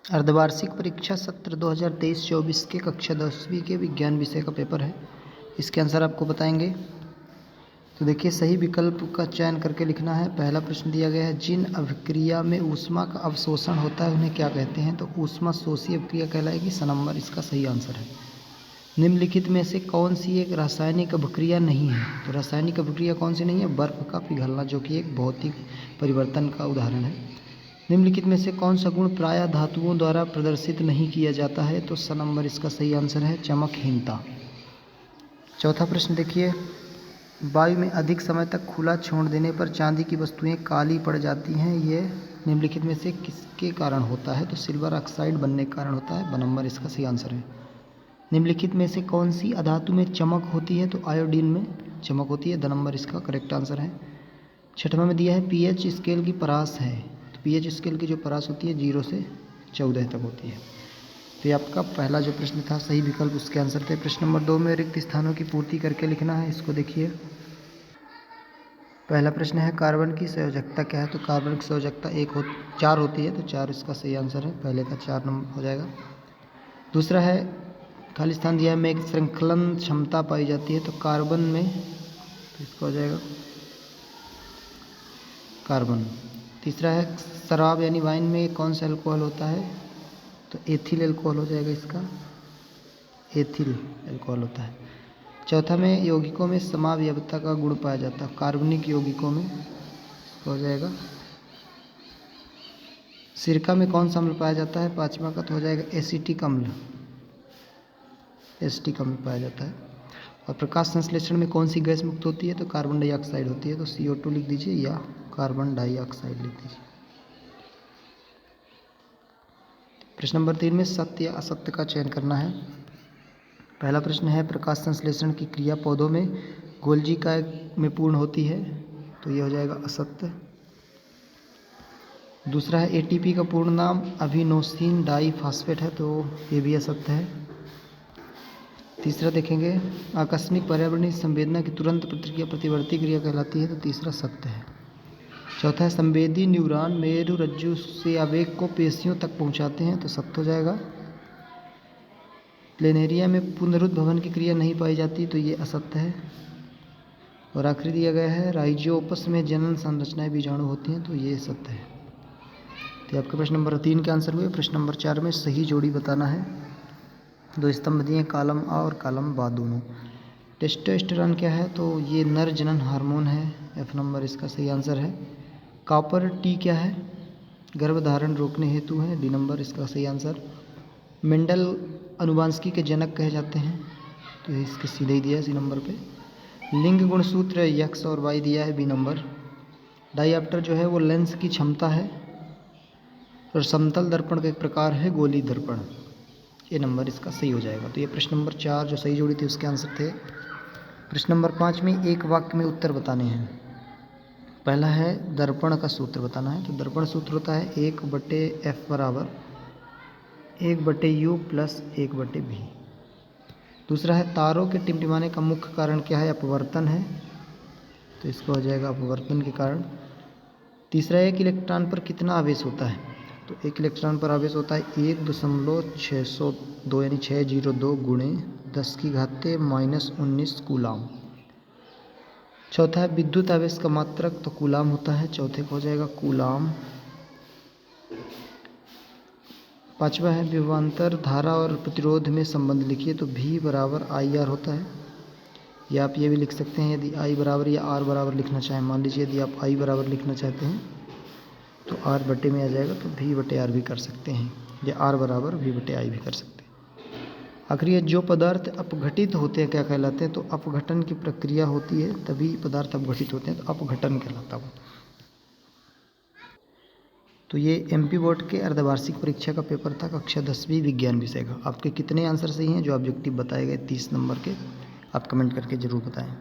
अर्धवार्षिक परीक्षा सत्र 2023-24 के कक्षा 10वीं के विज्ञान विषय का पेपर है। इसके आंसर आपको बताएंगे। तो देखिए, सही विकल्प का चयन करके लिखना है। पहला प्रश्न दिया गया है, जिन अभिक्रिया में ऊष्मा का अवशोषण होता है उन्हें क्या कहते हैं? तो ऊष्मा शोषी अभिक्रिया कहलाएगी। स नंबर इसका सही आंसर है। निम्नलिखित में से कौन सी एक रासायनिक अभिक्रिया नहीं है? तो रासायनिक अभिक्रिया कौन सी नहीं है? बर्फ का पिघलना, जो कि एक भौतिक परिवर्तन का उदाहरण है। निम्नलिखित में से कौन सा गुण प्रायः धातुओं द्वारा प्रदर्शित नहीं किया जाता है? तो स नंबर इसका सही आंसर है, चमकहीनता। चौथा प्रश्न देखिए, वायु में अधिक समय तक खुला छोड़ देने पर चांदी की वस्तुएं काली पड़ जाती हैं। ये निम्नलिखित में से किसके कारण होता है? तो सिल्वर ऑक्साइड बनने के कारण होता है। ब नंबर इसका सही आंसर है। निम्नलिखित में से कौन सी अधातु में चमक होती है? तो आयोडीन में चमक होती है। द नंबर इसका करेक्ट आंसर है। छठवां में दिया है, पीएच स्केल की परास है। तो पीएच स्केल की जो परास होती है 0 से 14 तक होती है। तो ये आपका पहला जो प्रश्न था, सही विकल्प उसके आंसर थे। प्रश्न नंबर 2 में रिक्त स्थानों की पूर्ति करके लिखना है। इसको देखिए, पहला प्रश्न है, कार्बन की संयोजकता क्या है? तो कार्बन की संयोजकता 4 होती है। तो 4 इसका सही आंसर है। पहले का 4 नंबर हो जाएगा। दूसरा है, खाली स्थान दिया है, में एक श्रृंखलन क्षमता पाई जाती है। तो कार्बन में, तो इसका हो जाएगा कार्बन। तीसरा है, शराब यानी वाइन में कौन सा अल्कोहल होता है? तो एथिल अल्कोहल हो जाएगा। इसका एथिल अल्कोहल होता है। चौथा में, यौगिकों में समावयवता का गुण पाया जाता है। कार्बनिक यौगिकों में हो जाएगा। सिरका में कौन सा अम्ल पाया जाता है? पाँचवा का तो हो जाएगा एसिटिक अम्ल। एसिटिक अम्ल पाया जाता है। और प्रकाश संश्लेषण में कौन सी गैस मुक्त होती है? तो कार्बन डाइऑक्साइड होती है। तो CO2 लिख दीजिए या कार्बन डाइऑक्साइड लिख दीजिए। प्रश्न नंबर 3 में सत्य या असत्य का चयन करना है। पहला प्रश्न है, प्रकाश संश्लेषण की क्रिया पौधों में गोल्जी काय में पूर्ण होती है। तो ये हो जाएगा असत्य। दूसरा है, ATP का पूर्ण नाम अभिनोसिन डाइफॉस्फेट है। तो ये भी असत्य है। तीसरा देखेंगे, आकस्मिक पर्यावरणीय संवेदना की तुरंत प्रतिक्रिया प्रतिवर्ती क्रिया कहलाती है। तो तीसरा सत्य है। चौथा है, संवेदी न्यूरॉन मेरुरज्जु से आवेग को पेशियों तक पहुंचाते हैं। तो सत्य हो जाएगा। प्लेनेरिया में पुनरुद्भवन की क्रिया नहीं पाई जाती। तो ये असत्य है। और आखिरी दिया गया है, राइजोपस में जनन संरचनाएं बीजाणु होती हैं। तो ये सत्य है। तो आपके प्रश्न नंबर 3 के आंसर हुए। प्रश्न नंबर 4 में सही जोड़ी बताना है। 2 स्तंभ दिए, कॉलम आ और कॉलम बा दोनों। टेस्टोस्टेरोन क्या है? तो ये नर जनन हार्मोन है। F नंबर इसका सही आंसर है। कॉपर T क्या है? गर्भधारण रोकने हेतु है। D नंबर इसका सही आंसर। मेंडल अनुवांशिकी के जनक कहे जाते हैं। तो इसके सीधे ही दिया है, C नंबर पे। लिंग गुणसूत्र X और Y दिया है, B नंबर। डायऑप्टर जो है वो लेंस की क्षमता है। और समतल दर्पण का एक प्रकार है गोली दर्पण। ये नंबर इसका सही हो जाएगा। तो ये प्रश्न नंबर 4 जो सही जोड़ी थी उसके आंसर थे। प्रश्न नंबर 5 में एक वाक्य में उत्तर बताने हैं। पहला है, दर्पण का सूत्र बताना है। तो दर्पण सूत्र होता है 1/F बराबर 1/U प्लस 1/V। दूसरा है, तारों के टिमटिमाने का मुख्य कारण क्या है? अपवर्तन है। तो इसका हो जाएगा अपवर्तन के कारण। तीसरा है, एक इलेक्ट्रॉन पर कितना आवेश होता है? तो एक इलेक्ट्रॉन पर आवेश होता है 1.602 यानी 602 गुणे 10⁻⁻19 कूलाम। चौथा है, विद्युत आवेश का मात्रक तो कूलाम होता है। चौथे को हो जाएगा कूलाम। पांचवा है, विभवांतर धारा और प्रतिरोध में संबंध लिखिए। तो V बराबर IR होता है। या आप ये भी लिख सकते हैं, यदि I बराबर या R बराबर लिखना चाहें। मान लीजिए यदि आप I बराबर लिखना चाहते हैं तो R बटे में आ जाएगा। तो V/R भी कर सकते हैं, या R बराबर V/I भी कर सकते हैं। आखिरी है, जो पदार्थ अपघटित होते हैं क्या कहलाते हैं? तो अपघटन की प्रक्रिया होती है तभी पदार्थ अपघटित होते हैं। तो अपघटन कहलाता है। तो ये MP बोर्ड के अर्धवार्षिक परीक्षा का पेपर था, कक्षा 10वीं विज्ञान विषय का। आपके कितने आंसर सही हैं जो ऑब्जेक्टिव बताए गए 30 नंबर के? आप कमेंट करके ज़रूर बताएं।